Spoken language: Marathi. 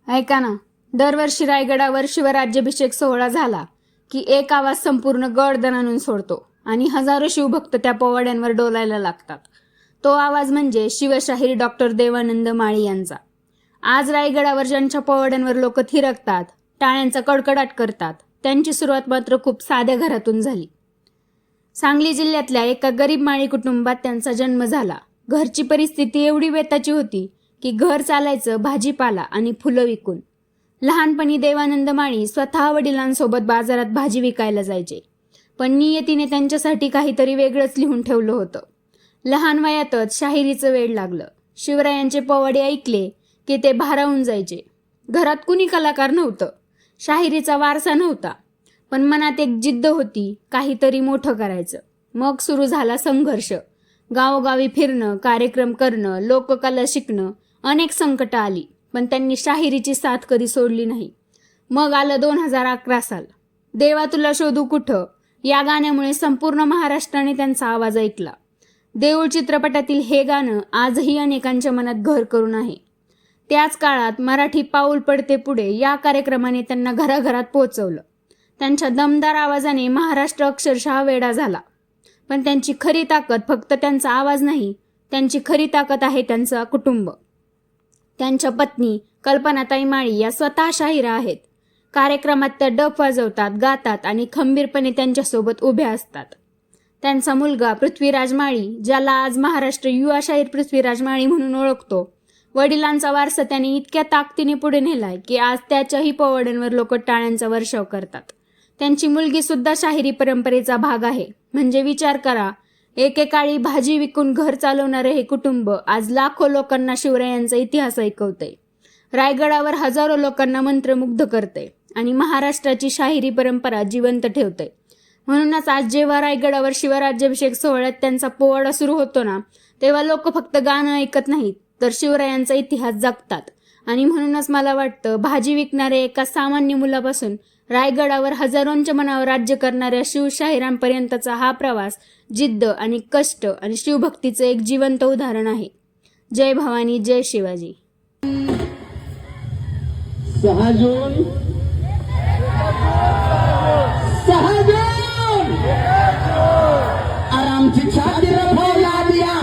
ऐका ना, दरवर्षी रायगडावर शिवराज्याभिषेक सोहळा झाला की एक आवाज संपूर्ण गड दणाणून सोडतो आणि हजारो शिवभक्त त्या पोवाड्यांवर डोलायला लागतात. तो आवाज म्हणजे शिवशाहीर डॉक्टर देवानंद माळी यांचा. आज रायगडावर ज्यांच्या पोवाड्यांवर लोक थिरकतात, टाळ्यांचा कडकडाट करतात, त्यांची सुरुवात मात्र खूप साध्या घरातून झाली. सांगली जिल्ह्यातल्या एका गरीब माळी कुटुंबात त्यांचा जन्म झाला. घरची परिस्थिती एवढी बेताची होती की घर चालायचं भाजीपाला आणि फुलं विकून. लहानपणी देवानंद माळी स्वतः वडिलांसोबत बाजारात भाजी विकायला जायचे, पण नियतीने त्यांच्यासाठी काहीतरी वेगळंच लिहून ठेवलं होतं. लहान वयातच शाहिरीचं वेड लागलं. शिवरायांचे पोवाडे ऐकले की ते भारावून जायचे. घरात कुणी कलाकार नव्हतं, शाहिरीचा वारसा नव्हता, पण मनात एक जिद्द होती, काहीतरी मोठं करायचं. मग सुरू झाला संघर्ष. गावोगावी फिरणं, कार्यक्रम करणं, लोककला शिकणं. अनेक संकटं आली, पण त्यांनी शाहिरीची साथ कधी सोडली नाही. मग आलं 2011 साल. देवा तुला शोधू कुठं या गाण्यामुळे संपूर्ण महाराष्ट्राने त्यांचा आवाज ऐकला. देऊळ चित्रपटातील हे गाणं आजही अनेकांच्या मनात घर करून आहे. त्याच काळात मराठी पाऊल पडते पुढे या कार्यक्रमाने त्यांना घराघरात पोहोचवलं. त्यांच्या दमदार आवाजाने महाराष्ट्र अक्षरशः वेडा झाला. पण त्यांची खरी ताकद फक्त त्यांचा आवाज नाही, त्यांची खरी ताकद आहे त्यांचं कुटुंब. त्यांच्या पत्नी कल्पनाताई माळी या स्वतः शाहिरा आहेत. कार्यक्रमात त्या डफ वाजवतात, गातात आणि खंबीरपणे त्यांच्यासोबत उभ्या असतात. त्यांचा मुलगा पृथ्वीराज माळी, ज्याला आज महाराष्ट्र युवा शाहीर पृथ्वीराज माळी म्हणून ओळखतो, वडिलांचा वारसा त्याने इतक्या ताकदीने पुढे नेलाय की आज त्याच्याही पोवाड्यांवर लोक टाळ्यांचा वर्षाव करतात. त्यांची मुलगी सुद्धा शाहिरी परंपरेचा भाग आहे. म्हणजे विचार करा, एकेकाळी भाजी विकून घर चालवणारे हे कुटुंब आज लाखो लोकांना शिवरायांचा इतिहास ऐकवते, रायगडावर हजारो लोकांना मंत्रमुग्ध करते आणि महाराष्ट्राची शाहिरी परंपरा जिवंत ठेवते. म्हणूनच आज जेव्हा रायगडावर शिवराज्याभिषेक सोहळ्यात त्यांचा पोवाडा सुरू होतो ना, तेव्हा लोक फक्त गाणं ऐकत नाहीत, तर शिवरायांचा इतिहास जगतात. आणि म्हणूनच मला वाटतं, भाजी विकणाऱ्या एका सामान्य मुलापासून रायगडावर हजारोंच्या मनावर राज्य करणाऱ्या शिवशाहिरांपर्यंतचा हा प्रवास जिद्द आणि कष्ट आणि शिवभक्तीचं एक जिवंत उदाहरण आहे. जय भवानी, जय शिवाजी. 6 जून 6 जून आरामची छाती रफवला दिया